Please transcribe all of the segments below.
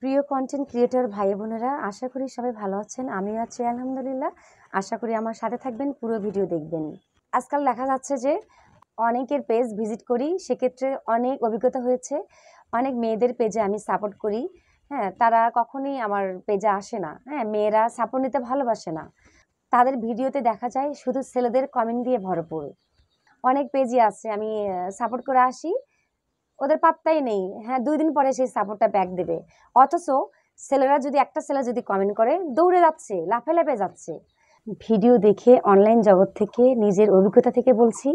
প্রিয় content creator ভাই বোনেরা, আশা করি সবাই ভালো আছেন। আমিও আছি আলহামদুলিল্লাহ। আশা করি আমার সাথে থাকবেন, পুরো ভিডিও দেখবেন। আজকাল দেখা যাচ্ছে যে অনেকের পেজ ভিজিট করি, সেক্ষেত্রে অনেক অভিজ্ঞতা হয়েছে। অনেক মেয়েদের পেজে আমি সাপোর্ট করি, হ্যাঁ, তারা কখনোই আমার পেজে আসে না। হ্যাঁ, মেয়েরা সাপোর্ট নিতে ভালোবাসে না। তাদের ভিডিওতে দেখা যায় শুধু ছেলেদের কমেন্ট দিয়ে ভরপুর। অনেক পেজই আছে আমি সাপোর্ট করে আসি, ওদের পাত্তাই নেই। হ্যাঁ, 2 দিন পরে সেই সাপোর্টটা ব্যাক দেবে। অথচ ছেলেরা যদি একটা ছেলে যদি কমেন্ট করে, দৌড়ে যাচ্ছে, লাফে যাচ্ছে। ভিডিও দেখে অনলাইন জগৎ থেকে, নিজের অভিজ্ঞতা থেকে বলছি,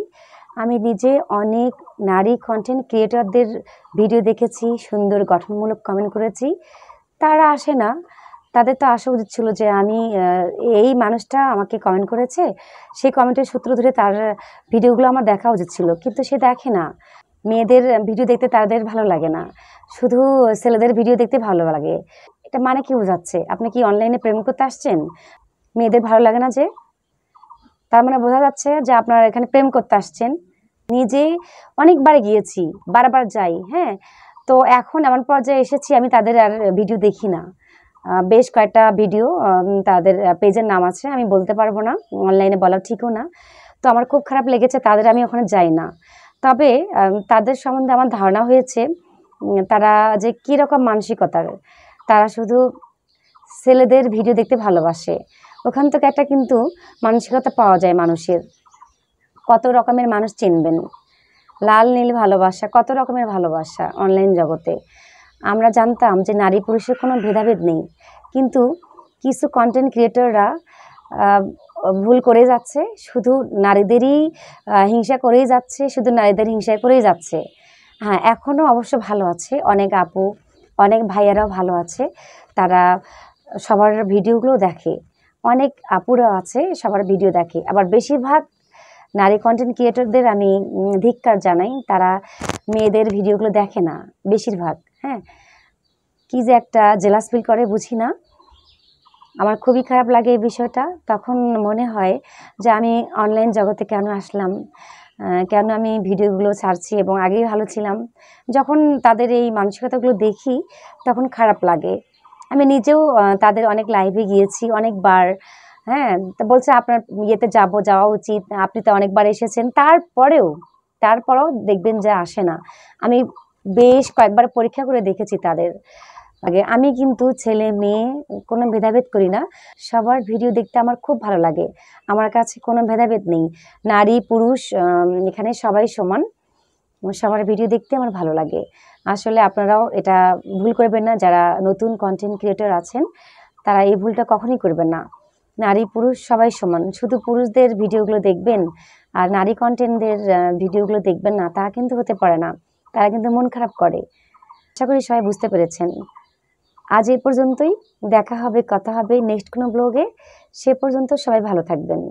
আমি নিজে অনেক নারী কন্টেন্ট ক্রিয়েটরদের ভিডিও দেখেছি, সুন্দর গঠনমূলক কমেন্ট করেছি। তারা আসে না। তাদের তো আসা উচিত ছিল যে আমি এই মানুষটা আমাকে কমেন্ট করেছে, সেই কমেন্টের সূত্র ধরে তার ভিডিওগুলো আমার দেখা উচিত ছিল, কিন্তু সে দেখে না। মেয়েদের ভিডিও দেখতে তাদের ভালো লাগে না, শুধু ছেলেদের ভিডিও দেখতে ভালো লাগে। এটা মানে কি বোঝাচ্ছে? আপনি কি অনলাইনে প্রেম করতে আসছেন? মেয়েদের ভালো লাগে না যে? তার মানে বোঝা যাচ্ছে যে আপনারা এখানে প্রেম করতে আসছেন। নিজে অনেকবার গিয়েছি, বারবার যাই, হ্যাঁ। তো এখন এমন পর্যায়ে এসেছি, আমি তাদের আর ভিডিও দেখি না। বেশ কয়েকটা ভিডিও তাদের পেজের নাম আছে, আমি বলতে পারবো না, অনলাইনে বলা ঠিকও না। তো আমার খুব খারাপ লেগেছে, তাদের আমি ওখানে যাই না। তবে তাদের সম্বন্ধে আমার ধারণা হয়েছে তারা যে কীরকম মানসিকতার। তারা শুধু ছেলেদের ভিডিও দেখতে ভালোবাসে। ওখান থেকে একটা কিন্তু মানসিকতা পাওয়া যায় মানুষের। কত রকমের মানুষ চিনবেন, লাল নীল ভালোবাসা, কত রকমের ভালোবাসা অনলাইন জগতে। আমরা জানতাম যে নারী পুরুষের কোনো ভেদাভেদ নেই, কিন্তু কিছু কন্টেন্ট ক্রিয়েটররা ভুল করে যাচ্ছে, শুধু নারীদেরই হিংসা করেই যাচ্ছে, শুধু নারীদের হিংসা করেই যাচ্ছে। হ্যাঁ, এখনও অবশ্য ভালো আছে, অনেক আপু, অনেক ভাইয়ারাও ভালো আছে, তারা সবার ভিডিওগুলো দেখে। অনেক আপুরাও আছে, সবার ভিডিও দেখে। আবার বেশিরভাগ নারী কন্টেন্ট ক্রিয়েটরদের আমি ধিক্কার জানাই, তারা মেয়েদের ভিডিওগুলো দেখে না বেশিরভাগ। হ্যাঁ, কি যে একটা জেলাস ফিল করে বুঝি না। আমার খুবই খারাপ লাগে এই বিষয়টা। তখন মনে হয় যে আমি অনলাইন জগতে কেন আসলাম, কেন আমি ভিডিওগুলো ছাড়ছি, এবং আগেই ভালো ছিলাম। যখন তাদের এই মানসিকতাগুলো দেখি তখন খারাপ লাগে। আমি নিজেও তাদের অনেক লাইভে গিয়েছি অনেকবার। হ্যাঁ, তা বলছে আপনার ইয়েতে যাওয়া উচিত, আপনি তো অনেকবার এসেছেন। তারপরেও দেখবেন যে আসে না। আমি বেশ কয়েকবার পরীক্ষা করে দেখেছি তাদের আগে। আমি কিন্তু ছেলে মেয়ে কোনো ভেদাভেদ করি না, সবার ভিডিও দেখতে আমার খুব ভালো লাগে। আমার কাছে কোনো ভেদাভেদ নেই, নারী পুরুষ এখানে সবাই সমান। সবার ভিডিও দেখতে আমার ভালো লাগে। আসলে আপনারাও এটা ভুল করবেন না, যারা নতুন কন্টেন্ট ক্রিয়েটর আছেন তারা এই ভুলটা কখনোই করবেন না। নারী পুরুষ সবাই সমান, শুধু পুরুষদের ভিডিওগুলো দেখবেন আর নারী কন্টেন্টদের ভিডিওগুলো দেখবেন না, তা কিন্তু হতে পারে না। তারা কিন্তু মন খারাপ করে। আশা করি সবাই বুঝতে পেরেছেন। আজ এই পর্যন্তই, দেখা হবে, কথা হবে নেক্সট কোনো ব্লগে। সে পর্যন্ত সবাই ভালো থাকবেন।